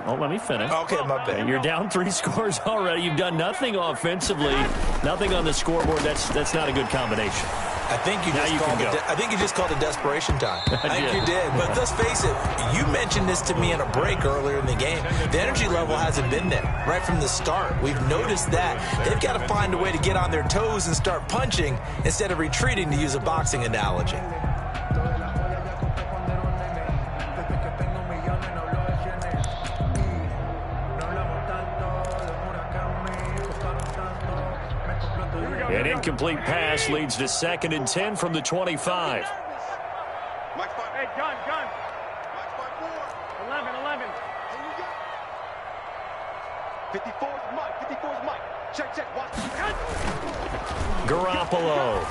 Oh, let me finish. Okay, my bad. You're down 3 scores already. You've done nothing offensively, nothing on the scoreboard. That's not a good combination. I think you just called it desperation time. I think you did. But let's face it, you mentioned this to me in a break earlier in the game. The energy level hasn't been there right from the start. We've noticed that. They've got to find a way to get on their toes and start punching instead of retreating, to use a boxing analogy. An incomplete pass leads to 2nd and 10 from the 25. Hey, gun. 11. 54 is Mike. Check. Watch. Garoppolo.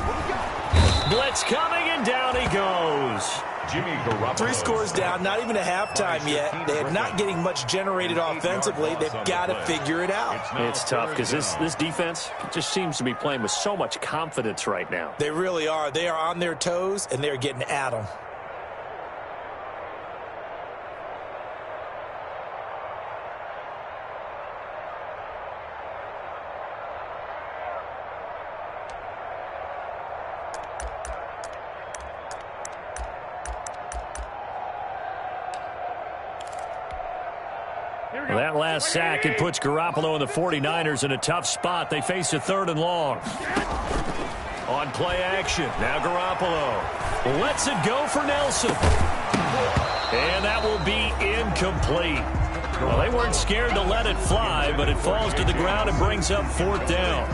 Blitz coming, and down he goes. Jimmy Garoppolo. 3 scores down, not even a halftime yet. They're not getting much generated offensively. They've got to figure it out. It's tough because this defense just seems to be playing with so much confidence right now. They really are. They are on their toes, and they're getting at them. Well, that last sack, it puts Garoppolo and the 49ers in a tough spot. They face a 3rd and long. On play action, now Garoppolo lets it go for Nelson. And that will be incomplete. Well, they weren't scared to let it fly, but it falls to the ground and brings up 4th down.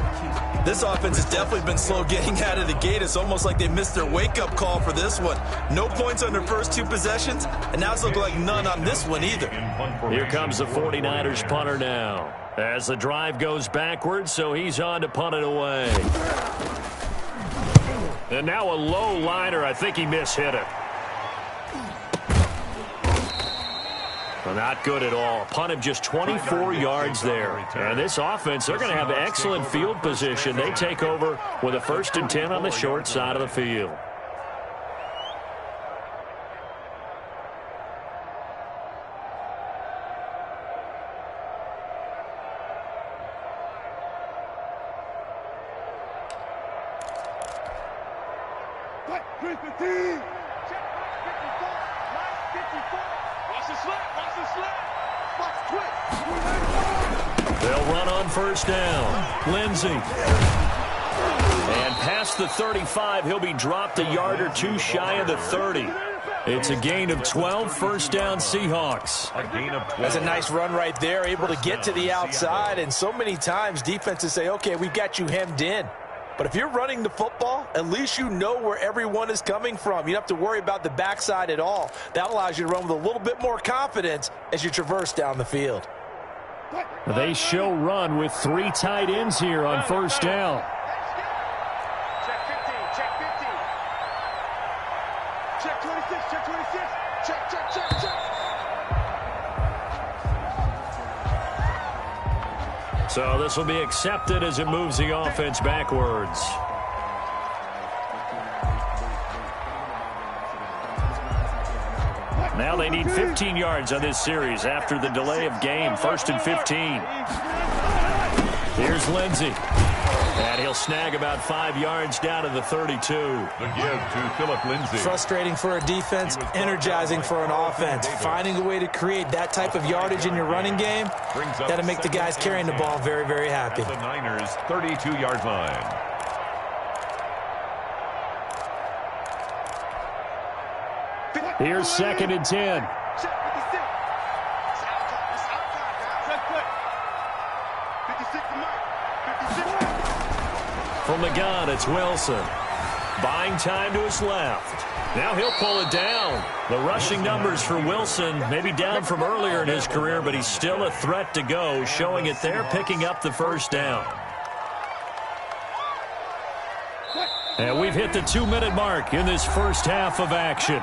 This offense has definitely been slow getting out of the gate. It's almost like they missed their wake-up call for this one. No points on their first 2 possessions, and now it's looking like none on this one either. Here comes the 49ers punter now. As the drive goes backwards, so he's on to punt it away. And now a low liner. I think he mishit it. Well, not good at all. Punt of just 24 yards there. And this offense, they're going to have excellent field position. They take over with a 1st and 10 on the short side of the field. They'll run on 1st down. Lindsey. And past the 35, he'll be dropped a yard or 2 shy of the 30. It's a gain of 12, 1st down Seahawks. A gain of 12. That's a nice run right there, able to get to the outside. And so many times defenses say, okay, we've got you hemmed in. But if you're running the football, at least you know where everyone is coming from. You don't have to worry about the backside at all. That allows you to run with a little bit more confidence as you traverse down the field. They show run with 3 tight ends here on 1st down. Check 15. Check 26. Check. So this will be accepted as it moves the offense backwards. Now they need 15 yards on this series after the delay of game. 1st and 15. Here's Lindsey. And he'll snag about 5 yards down to the 32. The give to Phillip Lindsay. Frustrating for a defense, energizing for an offense. Finding a way to create that type of yardage in your running game, got to make the guys carrying the ball very, very happy. At the Niners' 32-yard line. Here's 2nd and 10. From the gun, it's Wilson. Buying time to his left. Now he'll pull it down. The rushing numbers for Wilson, maybe down from earlier in his career, but he's still a threat to go, showing it there, picking up the 1st down. And we've hit the 2-minute mark in this first half of action.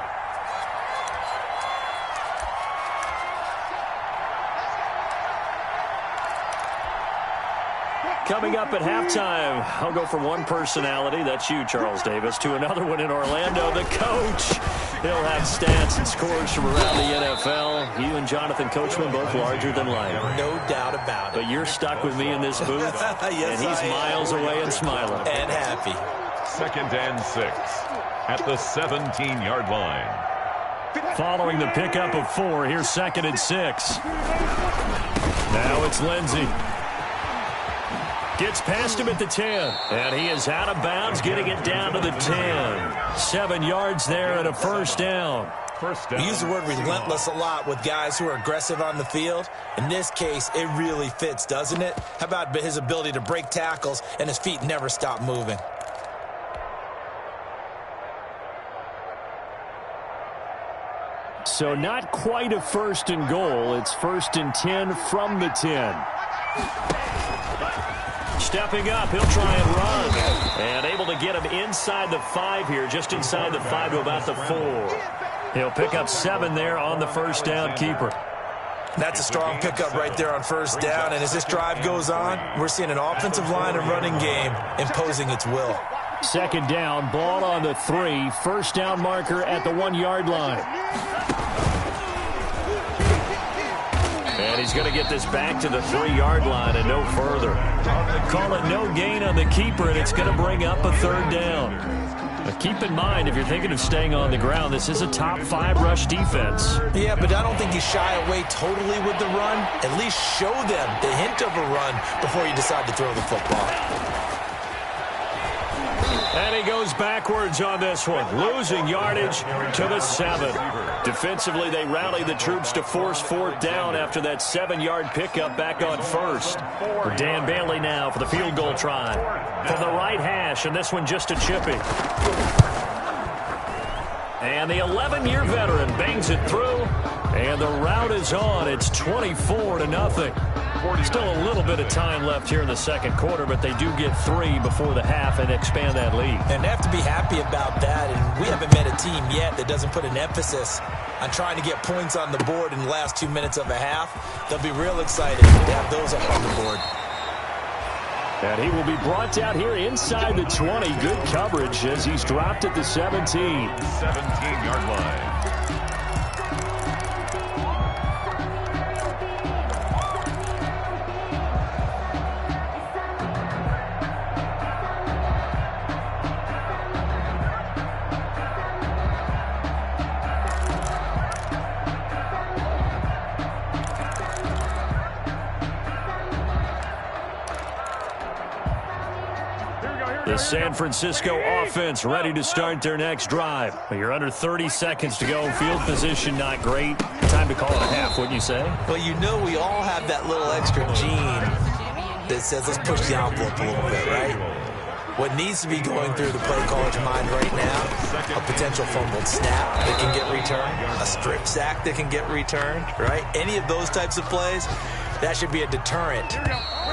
Coming up at halftime, I'll go from one personality, that's you, Charles Davis, to another one in Orlando, the coach. He'll have stats and scores from around the NFL. You and Jonathan Coachman both larger than life. No doubt about it. But you're stuck with me in this booth, yes, and he's miles away and smiling. And happy. 2nd and 6 at the 17-yard line. Following the pickup of 4, here's 2nd and 6. Now it's Lindsey. Gets past him at the 10, and he is out of bounds, getting it down to the 10. 7 yards there and a first down. We use the word relentless a lot with guys who are aggressive on the field. In this case, it really fits, doesn't it? How about his ability to break tackles and his feet never stop moving? So not quite a 1st and goal. It's 1st and 10 from the 10. Stepping up, he'll try and run. And able to get him inside the 5 here, just inside the 5 to about the 4. He'll pick up 7 there on the first down keeper. That's a strong pickup right there on first down. And as this drive goes on, we're seeing an offensive line and running game imposing its will. 2nd down, ball on the 3. First down marker at the 1-yard line. And he's going to get this back to the 3-yard line and no further. Call it no gain on the keeper, and it's going to bring up a 3rd down. But keep in mind, if you're thinking of staying on the ground, this is a top 5 rush defense. Yeah, but I don't think you shy away totally with the run. At least show them the hint of a run before you decide to throw the football. And he goes backwards on this one, losing yardage to the 7. Defensively, they rally the troops to force 4th down after that 7-yard pickup back on 1st. Dan Bailey now for the field goal try. From the right hash, and this one just a chippy. And the 11-year veteran bangs it through, and the route is on. It's 24-0. Still a little bit of time left here in the 2nd quarter, but they do get 3 before the half and expand that lead. And they have to be happy about that, and we haven't met a team yet that doesn't put an emphasis on trying to get points on the board in the last 2 minutes of a half. They'll be real excited to have those up on the board. And he will be brought down here inside the 20. Good coverage as he's dropped at the 17. 17-yard line. The San Francisco offense ready to start their next drive. You're under 30 seconds to go. Field position not great. Time to call it a half, wouldn't you say? Well, you know we all have that little extra gene that says let's push the envelope a little bit, right? What needs to be going through the play caller's mind right now, a potential fumbled snap that can get returned, a strip sack that can get returned, right? Any of those types of plays, that should be a deterrent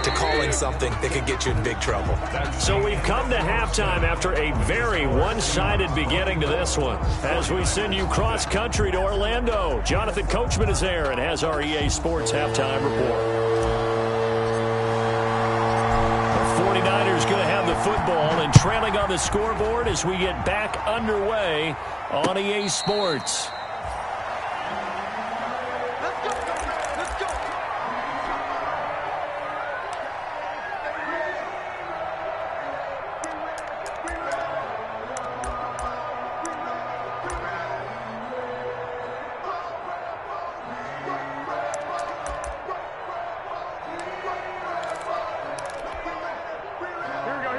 to calling something that could get you in big trouble. So we've come to halftime after a very one-sided beginning to this one. As we send you cross-country to Orlando, Jonathan Coachman is there and has our EA Sports halftime report. The 49ers going to have the football and trailing on the scoreboard as we get back underway on EA Sports.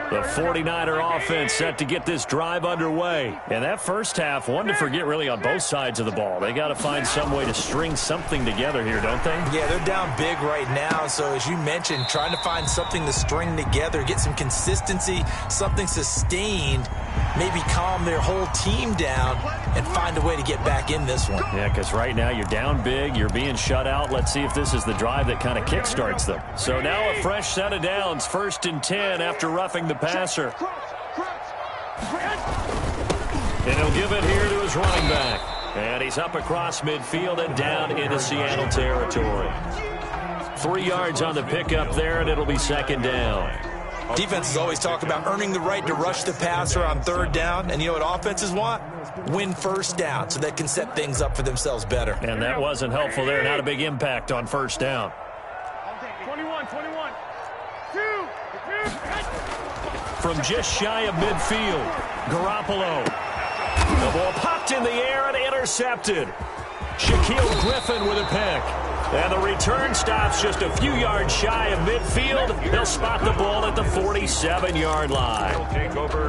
The 49er offense set to get this drive underway. And that first half, one to forget really on both sides of the ball. They got to find some way to string something together here, don't they? Yeah, they're down big right now. So as you mentioned, trying to find something to string together, get some consistency, something sustained, maybe calm their whole team down and find a way to get back in this one. Yeah, because right now you're down big, you're being shut out. Let's see if this is the drive that kind of kickstarts them. So now a fresh set of downs, 1st and 10 after roughing the passer. And he'll give it here to his running back. And he's up across midfield and down into Seattle territory. 3 yards on the pickup there, and it'll be second down. Defenses always talk about earning the right to rush the passer on third down. And you know what offenses want? Win first down so they can set things up for themselves better. And that wasn't helpful there. Not a big impact on first down. 21. From just shy of midfield, Garoppolo. The ball popped in the air and intercepted. Shaquille Griffin with a pick. And the return stops just a few yards shy of midfield. They'll spot the ball at the 47-yard line.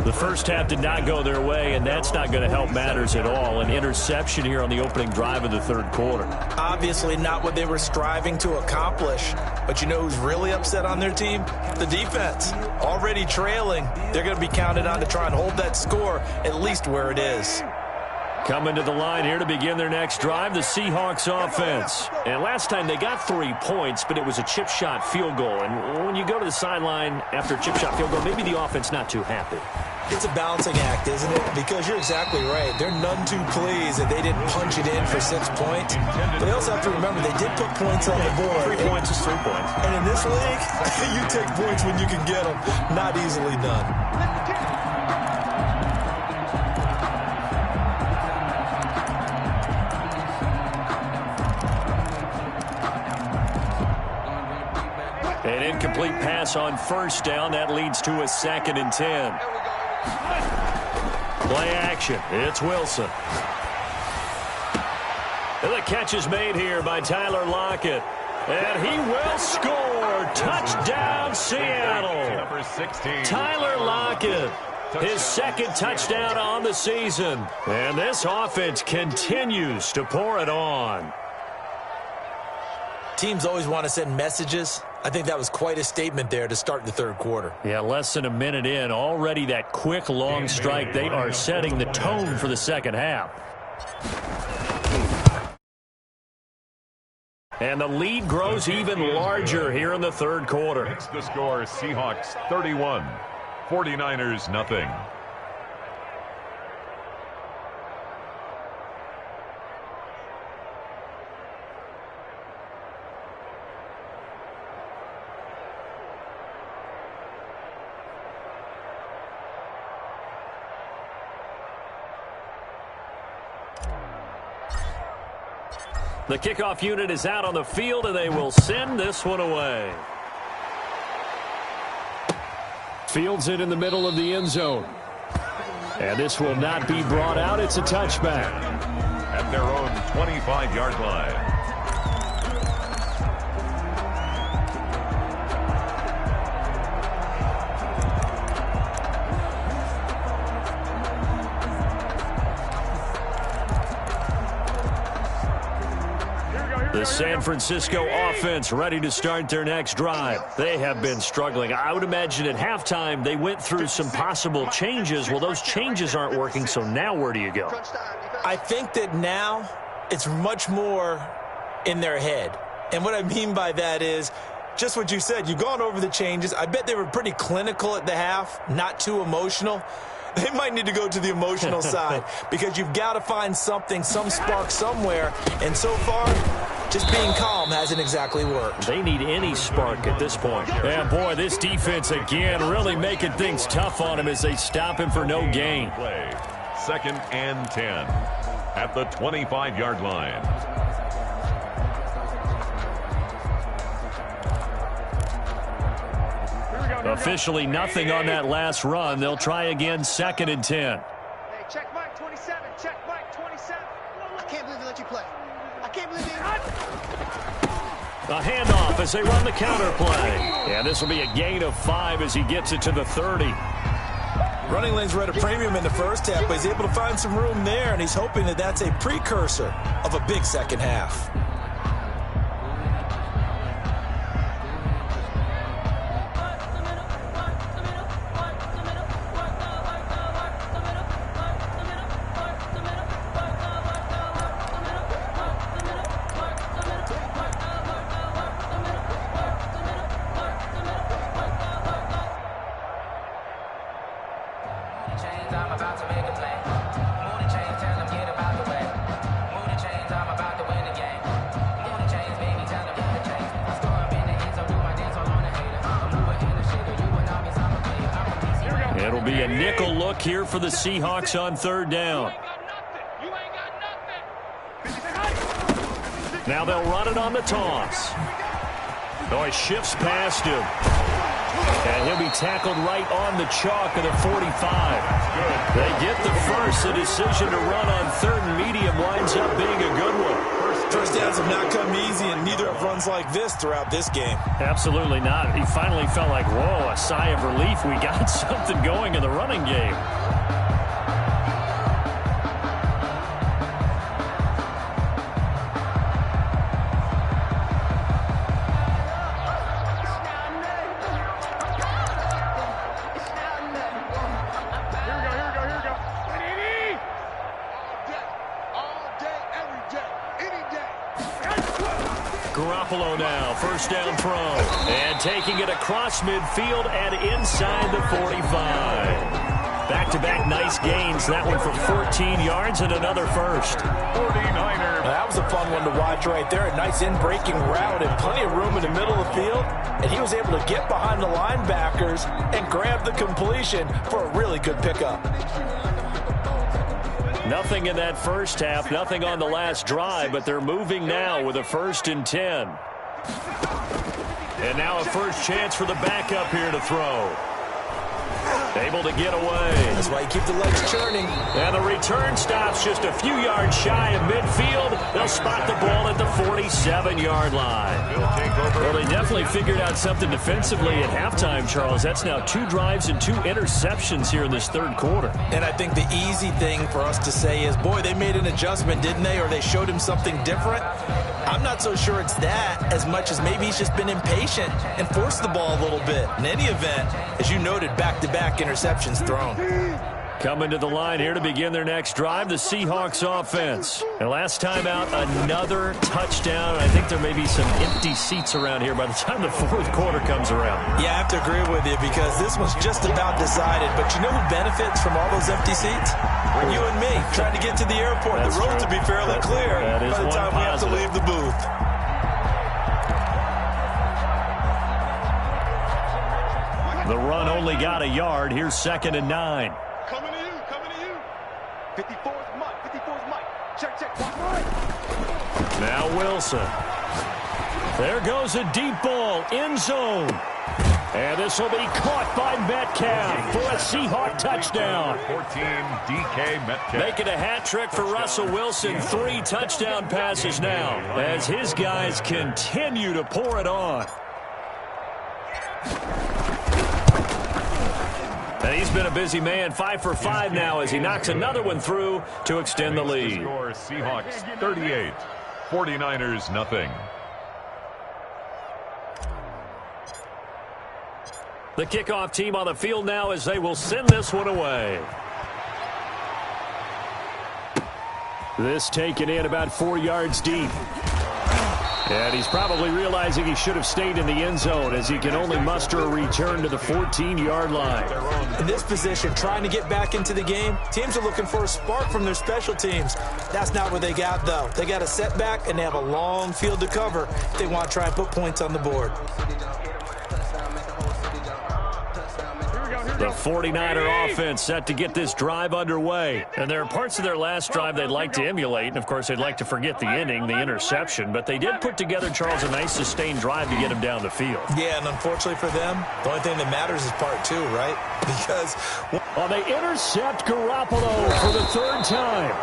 The first half did not go their way, and that's not going to help matters at all. An interception here on the opening drive of the third quarter. Obviously not what they were striving to accomplish. But you know who's really upset on their team? The defense. Already trailing. They're going to be counted on to try and hold that score at least where it is. Coming to the line here to begin their next drive, the Seahawks offense. And last time they got 3 points, but it was a chip shot field goal. And when you go to the sideline after a chip shot field goal, maybe the offense not too happy. It's a balancing act, isn't it? Because you're exactly right. They're none too pleased that they didn't punch it in for 6 points. But they also have to remember they did put points on the board. 3 points is 3 points. And in this league, you take points when you can get them. Not easily done. An incomplete pass on first down. That leads to a 2nd and 10. Play action. It's Wilson. And the catch is made here by Tyler Lockett. And he will score. Touchdown, Seattle. Number 16. Tyler Lockett. His 2nd touchdown on the season. And this offense continues to pour it on. Teams always want to send messages. I think that was quite a statement there to start the third quarter. Yeah, less than a minute in. Already that quick, long strike. They are setting the tone for the second half. And the lead grows even larger here in the third quarter. It's the score, Seahawks 31, 49ers nothing. The kickoff unit is out on the field, and they will send this one away. Fields it in the middle of the end zone. And this will not be brought out. It's a touchback. At their own 25-yard line. The San Francisco offense ready to start their next drive. They have been struggling. I would imagine at halftime they went through some possible changes. Well, those changes aren't working, so now where do you go? I think that now it's much more in their head. And what I mean by that is just what you said. You've gone over the changes. I bet they were pretty clinical at the half, not too emotional. They might need to go to the emotional side because you've got to find something, some spark somewhere. And so far, just being calm hasn't exactly worked. They need any spark at this point. Yeah, boy, this defense again really making things tough on him as they stop him for no gain. Play. 2nd and 10 at the 25-yard line. Officially nothing on that last run. They'll try again 2nd and 10. Hey, check Mike 27. Check Mike 27. I can't believe they let you play. I can't believe they... A handoff as they run the counter play. And this will be a gain of 5 as he gets it to the 30. Running lanes were at a premium in the first half, but he's able to find some room there, and he's hoping that that's a precursor of a big second half. be a nickel look here for the Seahawks on third down. Now they'll run it on the toss. Oh, he shifts past him. And he'll be tackled right on the chalk of the 45. They get the first. The decision to run on third and medium winds up being a good one. First downs have not come easy, and neither have runs like this throughout this game. Absolutely not. He finally felt like, whoa, a sigh of relief. We got something going in the running game. Garoppolo now, first down throw. And taking it across midfield and inside the 45. Back-to-back nice gains. That one for 14 yards and another first. 49er. That was a fun one to watch right there. A nice in-breaking route and plenty of room in the middle of the field. And he was able to get behind the linebackers and grab the completion for a really good pickup. Nothing in that first half, nothing on the last drive, but they're moving now with a 1st and 10. And now a first chance for the backup here to throw. Able to get away. That's why you keep the legs churning. And the return stops just a few yards shy of midfield. They'll spot the ball at the 47-yard line. Well, they definitely figured out something defensively at halftime, Charles. That's now 2 drives and 2 interceptions here in this third quarter. And I think the easy thing for us to say is, boy, they made an adjustment, didn't they? Or they showed him something different. I'm not so sure it's that as much as maybe he's just been impatient and forced the ball a little bit. In any event, as you noted, back-to-back interceptions thrown. Coming to the line here to begin their next drive, the Seahawks offense. And last time out, another touchdown. I think there may be some empty seats around here by the time the fourth quarter comes around. Yeah, I have to agree with you because this was just about decided. But you know who benefits from all those empty seats? You and me, trying to get to the airport. That's the road true. to be fairly clear by the time we have to leave the booth. The run only got a yard. Here's 2nd and 9. Coming to you, coming to you. 54's Mike, 54's Mike. Check, check. Now Wilson. There goes a deep ball, end zone. And this will be caught by Metcalf for a Seahawk touchdown. 14, DK Metcalf. Making a hat trick for Russell Wilson. 3 touchdown passes now as his guys continue to pour it on. And he's been a busy man, 5 for 5 now as he knocks another one through to extend the lead. Score Seahawks 38, 49ers nothing. The kickoff team on the field now as they will send this one away. This taken in about 4 yards deep. And he's probably realizing he should have stayed in the end zone as he can only muster a return to the 14-yard line. In this position, trying to get back into the game, teams are looking for a spark from their special teams. That's not what they got, though. They got a setback, and they have a long field to cover if they want to try and put points on the board. The 49er offense set to get this drive underway. And there are parts of their last drive they'd like to emulate. And, of course, they'd like to forget the inning, the interception. But they did put together, Charles, a nice sustained drive to get him down the field. Yeah, and unfortunately for them, the only thing that matters is part 2, right? Because they intercept Garoppolo for the 3rd time.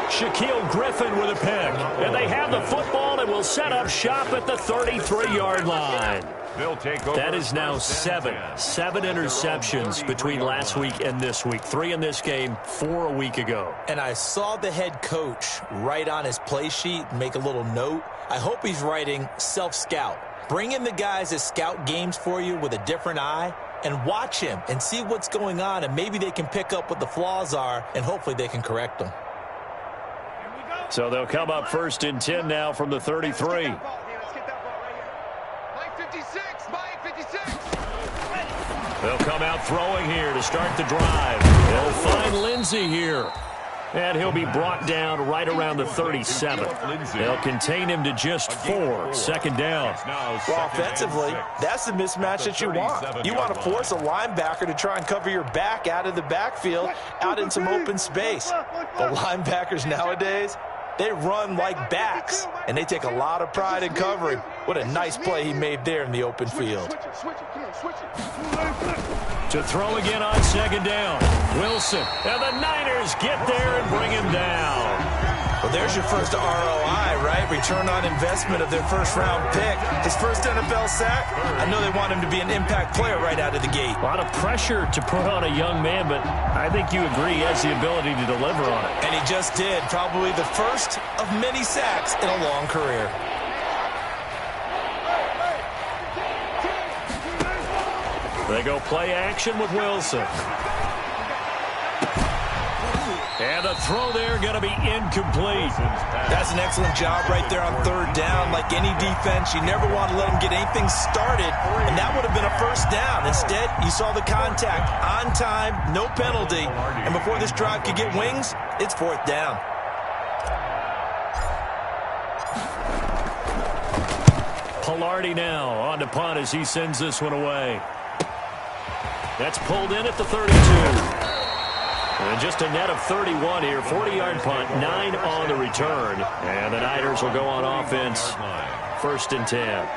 Shaquille Griffin with a pick. And they have the football and will set up shop at the 33-yard line. They'll take over. That is now 7 interceptions between last week and this week. 3 in this game, 4 a week ago. And I saw the head coach write on his play sheet, make a little note. I hope he's writing self-scout. Bring in the guys that scout games for you with a different eye and watch him and see what's going on, and maybe they can pick up what the flaws are, and hopefully they can correct them. So they'll come up 1st and 10 now from the 33. They'll come out throwing here to start the drive. They'll find Lindsey here. And he'll be brought down right around the 37. They'll contain him to just 4. Second down. Well, offensively, that's the mismatch that you want. You want to force a linebacker to try and cover your back out of the backfield, out in some open space. But linebackers nowadays, they run like backs, and they take a lot of pride in covering. What a nice play he made there in the open field. To throw again on second down. Wilson. And the Niners get there and bring him down. Well, there's your first ROI, right? Return on investment of their first-round pick. His first NFL sack. I know they want him to be an impact player right out of the gate. A lot of pressure to put on a young man, but I think you agree he has the ability to deliver on it. And he just did. Probably the first of many sacks in a long career. They go play action with Wilson. And the throw there going to be incomplete. That's an excellent job right there on third down. Like any defense, you never want to let them get anything started, and that would have been a first down. Instead, you saw the contact on time, no penalty, and before this drive could get wings, it's fourth down. Pilardi now on to punt as he sends this one away. That's pulled in at the 32. And just a net of 31 here. 40-yard punt, 9 on the return. And the Niners will go on offense. First and 10.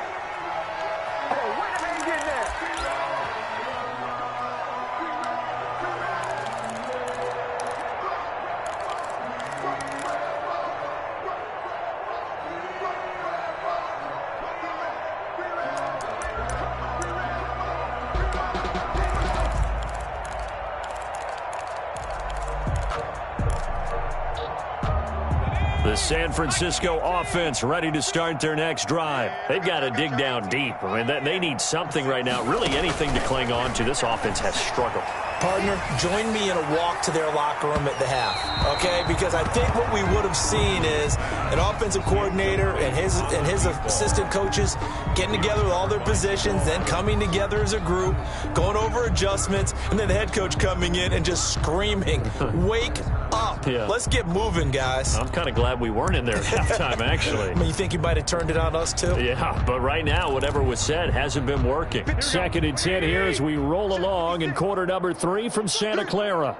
The San Francisco offense ready to start their next drive. They've got to dig down deep. I mean, they need something right now, really anything to cling on to. This offense has struggled. Partner, join me in a walk to their locker room at the half, okay? Because I think what we would have seen is an offensive coordinator and his assistant coaches getting together with all their positions, then coming together as a group, going over adjustments, and then the head coach coming in and just screaming, wake up. Yeah. Let's get moving, guys. I'm kind of glad we weren't in there at halftime, actually. I mean, you think he might have turned it on us, too? Yeah, but right now, whatever was said hasn't been working. Second and 10 here as we roll along in quarter number 3 from Santa Clara.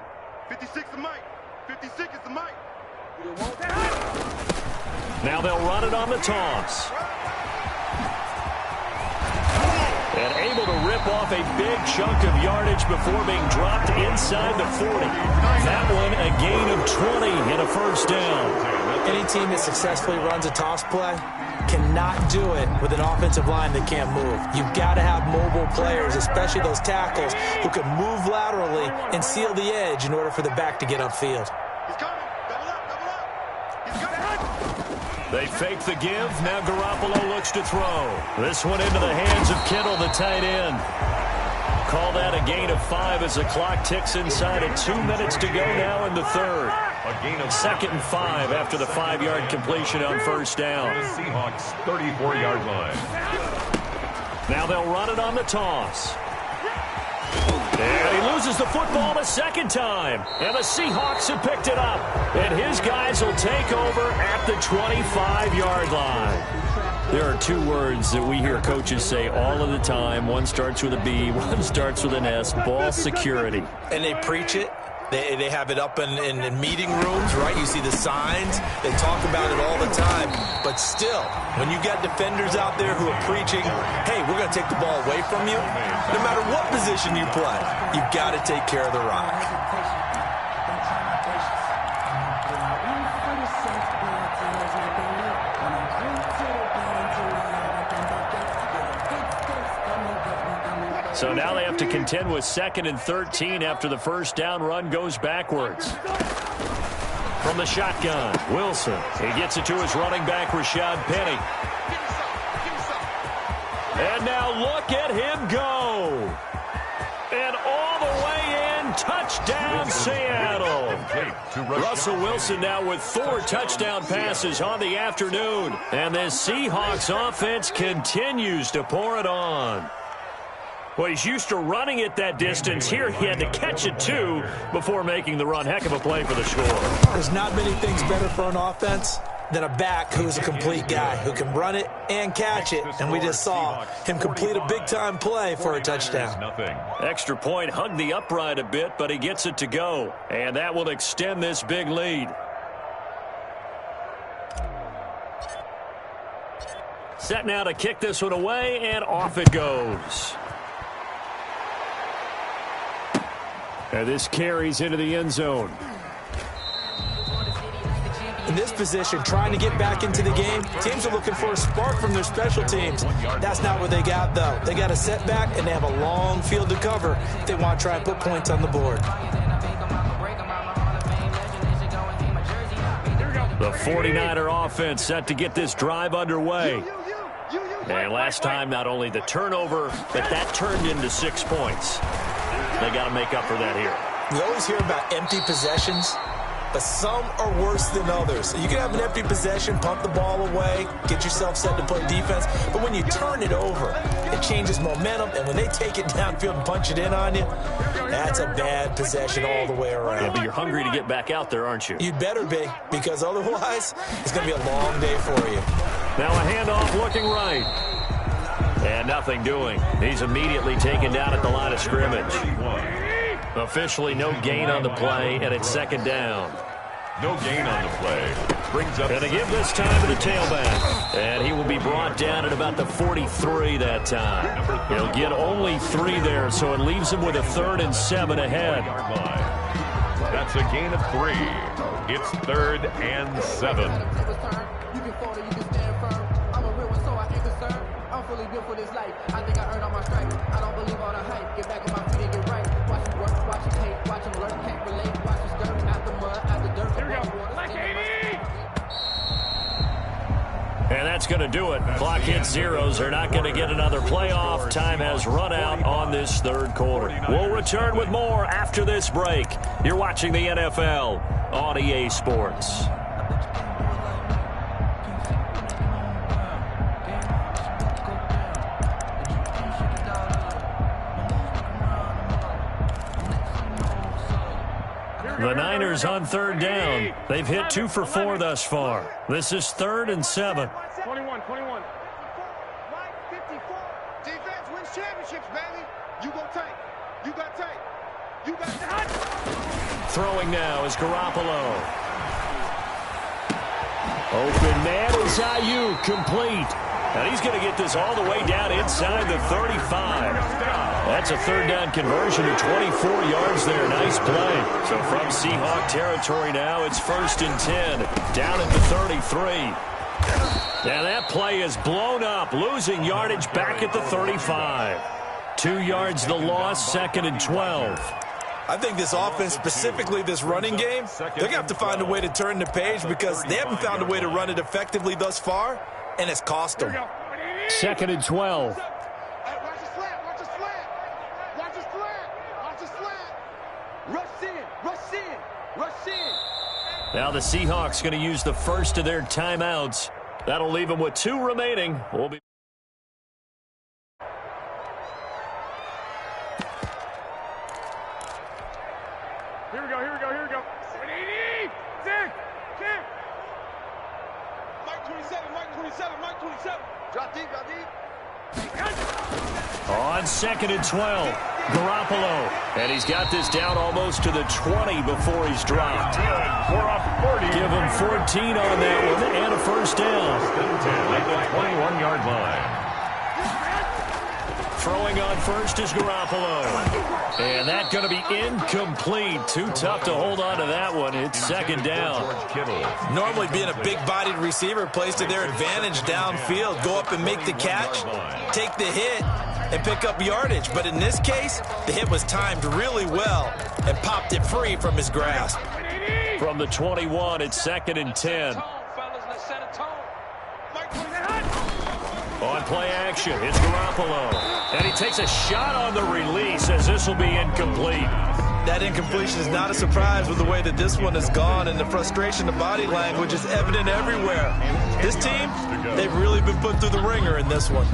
56 the mic. 56 is the mic. Now they'll run it on the toss. And able to rip off a big chunk of yardage before being dropped inside the 40. That one a gain of 20 and a first down. Any team that successfully runs a toss play cannot do it with an offensive line that can't move. You've got to have mobile players, especially those tackles, who can move laterally and seal the edge in order for the back to get upfield. He's coming. Double up, double up. He's coming. They fake the give. Now Garoppolo looks to throw. This one into the hands of Kittle, the tight end. Call that a gain of 5 as the clock ticks inside of 2 minutes to go now in the third. Second and 5 after the 5-yard completion on first down. The Seahawks 34-yard line. Now they'll run it on the toss. And he loses the football a second time. And the Seahawks have picked it up. And his guys will take over at the 25-yard line. There are 2 words that we hear coaches say all of the time. One starts with a B, one starts with an S, ball security. And they preach it. They have it up in meeting rooms, right? You see the signs. They talk about it all the time. But still, when you got defenders out there who are preaching, hey, we're going to take the ball away from you, no matter what position you play, you've got to take care of the rock. So now they have to contend with 2nd and 13 after the first down run goes backwards. From the shotgun, Wilson. He gets it to his running back, Rashad Penny. And now look at him go. And all the way in, touchdown Seattle. Russell Wilson now with 4 touchdown passes on the afternoon. And this Seahawks offense continues to pour it on. Well, he's used to running it that distance. Here he had to catch it, too, before making the run. Heck of a play for the score. There's not many things better for an offense than a back who's a complete guy, who can run it and catch it. And we just saw him complete a big-time play for a touchdown. Extra point, hugged the upright a bit, but he gets it to go. And that will extend this big lead. Set now to kick this one away, and off it goes. And this carries into the end zone. In this position, trying to get back into the game, teams are looking for a spark from their special teams. That's not what they got, though. They got a setback, and they have a long field to cover if they want to try and put points on the board. The 49er offense set to get this drive underway. And last time, not only the turnover, but that turned into 6 points. They got to make up for that here. You always hear about empty possessions, but some are worse than others. You can have an empty possession, pump the ball away, get yourself set to play defense, but when you turn it over, it changes momentum, and when they take it downfield and punch it in on you, that's a bad possession all the way around. Yeah, but you're hungry to get back out there, aren't you? You'd better be, because otherwise, it's going to be a long day for you. Now a handoff looking right. And nothing doing. He's immediately taken down at the line of scrimmage. Officially no gain on the play, and it's second down. No gain on the play. Brings up. And to give this time to the tailback. And he will be brought down at about the 43 that time. He'll get only 3 there, so it leaves him with a 3rd and 7 ahead. That's a gain of 3. It's 3rd and 7. For this life, I think I earned all my stripes. I don't believe all the hype. Get back on my feet and get right. Watch him work, watch him hate, watch him learn, can't relate. Watch him skirt out the mud, out the dirt. Here we go. Like 80. And that's going to do it. Clock hits zeros. They're not going to get another playoff. Time has run out on this 3rd quarter. We'll return with more after this break. You're watching the NFL on EA Sports. The Niners on 3rd down. They've hit 2 for 4 thus far. This is 3rd and 7. 21. Mike 54. Defense wins championships, baby. You go tank. You got tank. You got tank. Throwing now is Garoppolo. Open man is Ayuk, complete. And he's going to get this all the way down inside the 35. That's a 3rd down conversion of 24 yards there. Nice play. So from Seahawk territory now, it's 1st and 10. Down at the 33. And that play is blown up, losing yardage back at the 35. 2 yards the loss, 2nd and 12. I think this offense, specifically this running game, they're going to have to find a way to turn the page because they haven't found a way to run it effectively thus far, and it's cost them. 2nd and 12. Watch his flat. Watch his flat. Watch his flat. Watch his flat. Rush in. Rush in. Rush in. Now the Seahawks going to use the first of their timeouts. That'll leave them with 2 remaining. We'll be Here we go. 780. Zig. Mike 27. Drop deep. on 2nd and 12. Garoppolo. And he's got this down almost to the 20 before he's dropped. Give him 14 on that one and a first down. At the 21-yard line. Throwing on first is Garoppolo. And that's going to be incomplete. Too tough to hold on to that one. It's 2nd down. Normally being a big-bodied receiver plays to their advantage downfield. Go up and make the catch, take the hit, and pick up yardage. But in this case, the hit was timed really well and popped it free from his grasp. From the 21, it's 2nd and 10. On play action, it's Garoppolo. And he takes a shot on the release as this will be incomplete. That incompletion is not a surprise with the way that this one has gone, and the frustration of body language is evident everywhere. This team, they've really been put through the ringer in this one.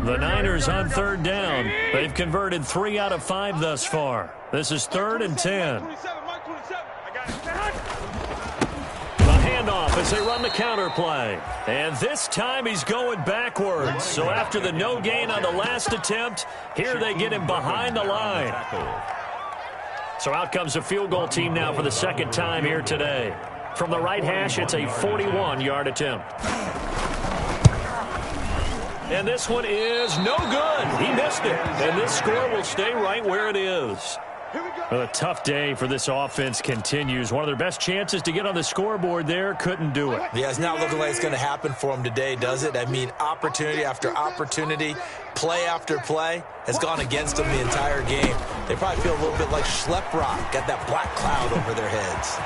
The Niners on third down. They've converted 3 out of 5 thus far. This is 3rd and 10. The handoff as they run the counter play. And this time he's going backwards. So after the no gain on the last attempt, here they get him behind the line. So out comes the field goal team now for the second time here today. From the right hash, it's a 41-yard attempt. And this one is no good. He missed it. And this score will stay right where it is. Well, a tough day for this offense continues. One of their best chances to get on the scoreboard there, couldn't do it. Yeah, it's not looking like it's going to happen for them today, does it? I mean, opportunity after opportunity, play after play has gone against them the entire game. They probably feel a little bit like Schlep Rock, got that black cloud over their heads.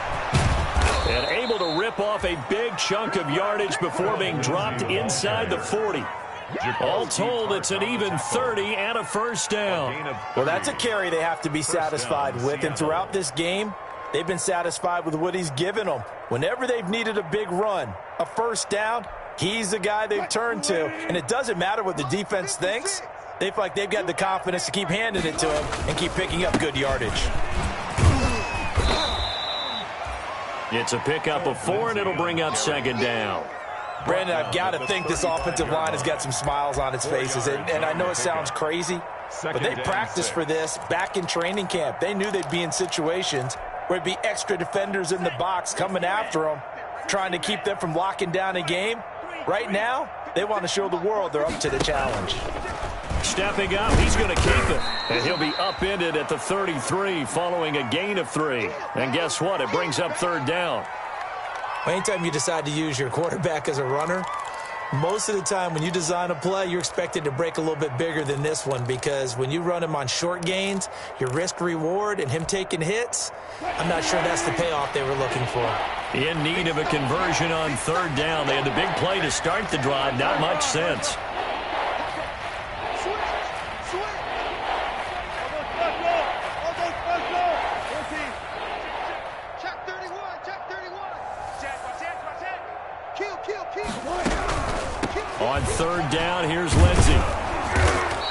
And able to rip off a big chunk of yardage before being dropped inside the 40. All told, it's an even 30 and a first down. Well, that's a carry they have to be satisfied with. And throughout this game, they've been satisfied with what he's given them. Whenever they've needed a big run, a first down, he's the guy they've turned to. And it doesn't matter what the defense thinks. They feel like they've got the confidence to keep handing it to him and keep picking up good yardage. It's a pickup of 4, and it'll bring up second down. Brandon, I've got to think this offensive line has got some smiles on its faces. And I know it sounds crazy, but they practiced for this back in training camp. They knew they'd be in situations where it'd be extra defenders in the box coming after them, trying to keep them from locking down a game. Right now, they want to show the world they're up to the challenge. Stepping up, he's going to keep it. And he'll be upended at the 33 following a gain of 3. And guess what? It brings up third down. Anytime you decide to use your quarterback as a runner, most of the time when you design a play, you're expected to break a little bit bigger than this one, because when you run him on short gains, your risk-reward and him taking hits, I'm not sure that's the payoff they were looking for. In need of a conversion on third down. They had the big play to start the drive. Not much sense. On third down, here's Lindsey.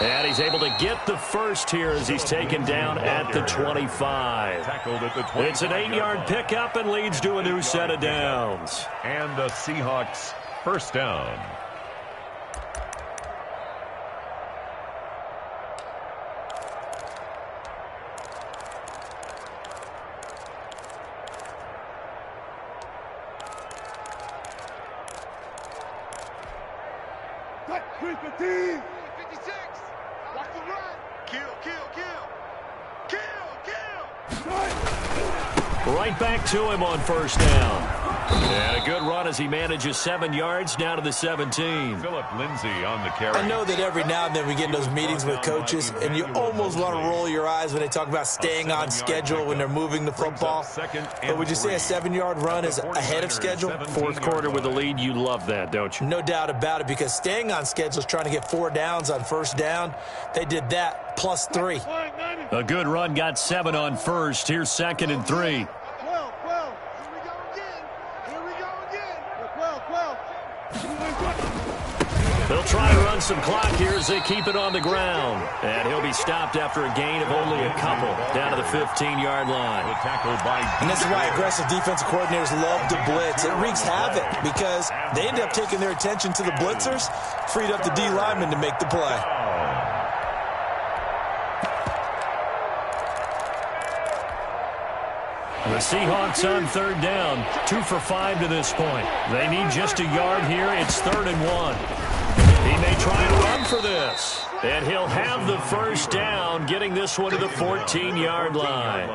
And he's able to get the first here as he's taken down at the 25. It's an 8-yard pickup and leads to a new set of downs. And the Seahawks first down. Right back to him on first down. And a good run as he manages 7 yards down to the 17. Philip Lindsay on the carry. I know that every now and then we get in those meetings with coaches, and you almost want to roll your eyes when they talk about staying on schedule when they're moving the football. But would you say a 7-yard run is ahead of schedule? Fourth quarter with the lead, you love that, don't you? No doubt about it, because staying on schedule is trying to get 4 downs on first down. They did that plus 3. A good run, got 7 on first. Here's 2nd and 3. They'll try to run some clock here as they keep it on the ground. And he'll be stopped after a gain of only a couple down to the 15-yard line. And this is why aggressive defensive coordinators love to blitz. It wreaks havoc because they end up taking their attention to the blitzers, freed up the D lineman to make the play. The Seahawks on third down, 2 for 5 to this point. They need just a yard here. It's 3rd and 1. He may try and run for this. And he'll have the first down, getting this one to the 14-yard line.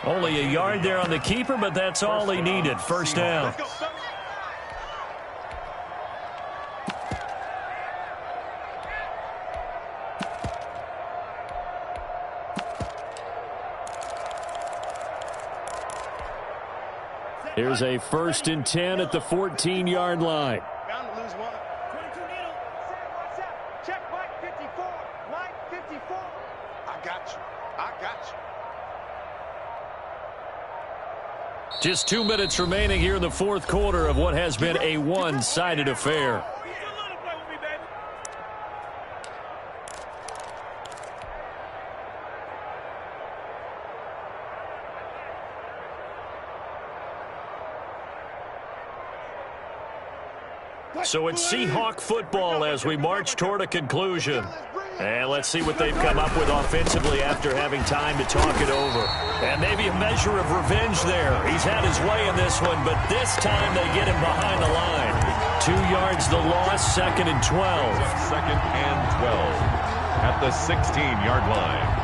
Only a yard there on the keeper, but that's all he needed. First down. Here's a 1st and 10 at the 14-yard line. Bound to lose one. 22 needle. What's up? Check Mike 54. Mike 54. I got you. I got you. Just 2 minutes remaining here in the fourth quarter of what has been a one-sided affair. So it's Seahawk football as we march toward a conclusion. And let's see what they've come up with offensively after having time to talk it over. And maybe a measure of revenge there. He's had his way in this one, but this time they get him behind the line. 2 yards the loss, 2nd and 12. 2nd and 12 at the 16-yard line.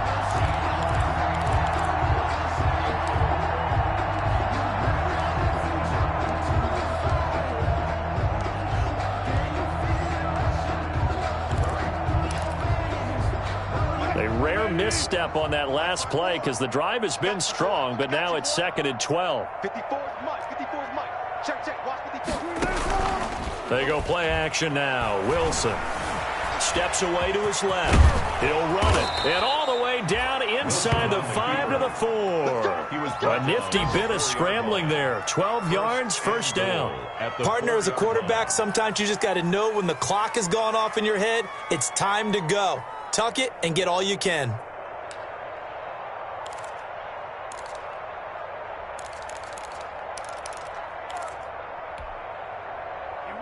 A rare misstep on that last play because the drive has been strong, but now it's 2nd and 12. 54 is Mike. 54 is Mike. Check. Watch 54. They go play action now. Wilson steps away to his left. He'll run it. And all the way down inside the 5 to the 4. A nifty bit of scrambling there. 12 yards, first down. Partner, as a quarterback, sometimes you just got to know when the clock has gone off in your head, it's time to go. Tuck it and get all you can.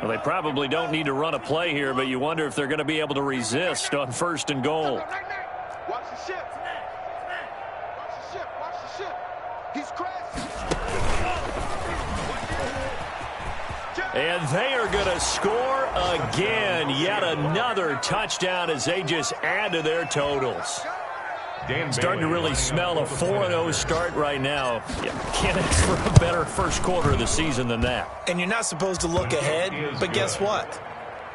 Well, they probably don't need to run a play here, but you wonder if they're going to be able to resist on 1st and goal. Watch the ship. Watch the ship. He's crashing. And they are going to score again. Yet another touchdown as they just add to their totals. Starting to really smell a 4-0 start right now. Can't ask for a better first quarter of the season than that. And you're not supposed to look ahead, but guess what?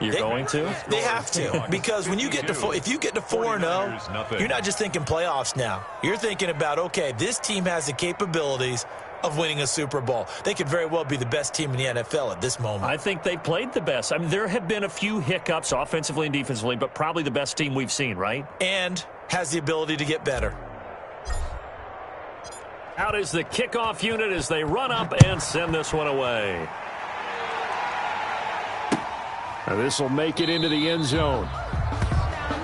You're going to? They have to, because when you get to if you get to 4-0, you're not just thinking playoffs now. You're thinking about, okay, this team has the capabilities of winning a Super Bowl. They could very well be the best team in the NFL at this moment. I think they played the best. I mean, there have been a few hiccups offensively and defensively, but probably the best team we've seen, right? And has the ability to get better. Out is the kickoff unit as they run up and send this one away. Now this will make it into the end zone.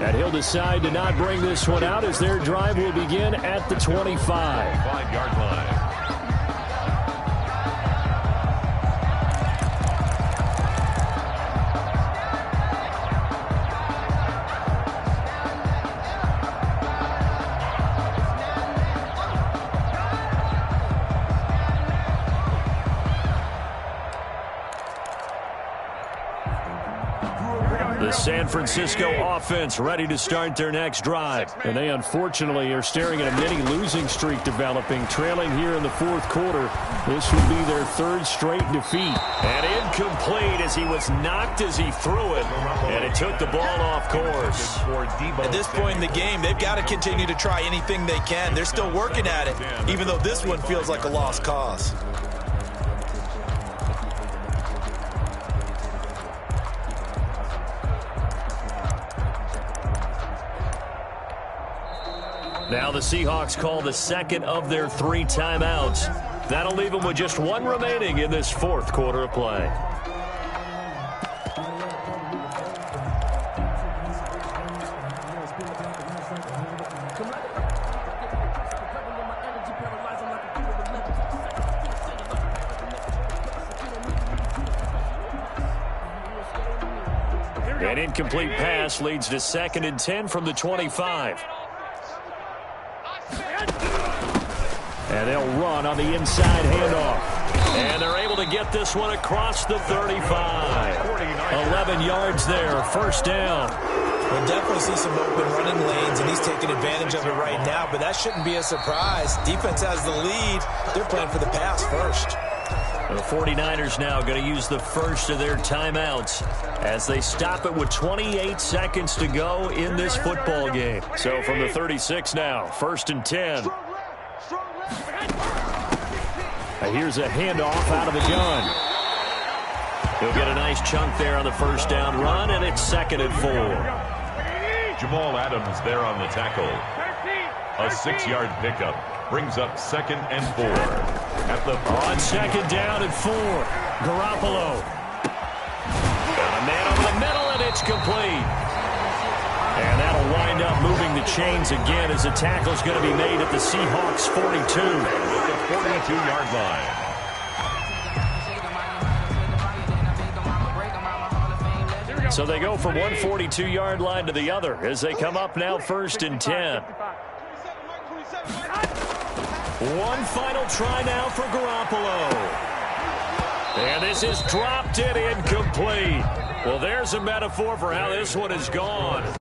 And he'll decide to not bring this one out as their drive will begin at the 25. 5-yard line. The San Francisco offense ready to start their next drive. And they unfortunately are staring at a mini losing streak developing, trailing here in the 4th quarter. This would be their 3rd straight defeat. And incomplete as he was knocked as he threw it. And it took the ball off course. At this point in the game, they've got to continue to try anything they can. They're still working at it, even though this one feels like a lost cause. Now the Seahawks call the 2nd of their 3 timeouts. That'll leave them with just 1 remaining in this 4th quarter of play. An incomplete pass leads to 2nd and 10 from the 25. And they'll run on the inside handoff. And they're able to get this one across the 35. 11 yards there, first down. We'll definitely see some open running lanes, and he's taking advantage of it right now, but that shouldn't be a surprise. Defense has the lead. They're playing for the pass first. The 49ers now going to use the first of their timeouts as they stop it with 28 seconds to go in this football game. So from the 36 now, 1st and 10. Here's a handoff out of the gun. He'll get a nice chunk there on the first down run, and it's 2nd and 4. Jamal Adams there on the tackle. A 6-yard pickup brings up 2nd and 4. On 2nd down and 4, Garoppolo. Got a man over the middle, and it's complete. And that'll wind up moving the chains again as the tackle's going to be made at the Seahawks 42. At the 42-yard line. So they go from one 42-yard line to the other as they come up now 1st and 10. One final try now for Garoppolo. And this is dropped in incomplete. Well, there's a metaphor for how this one is gone.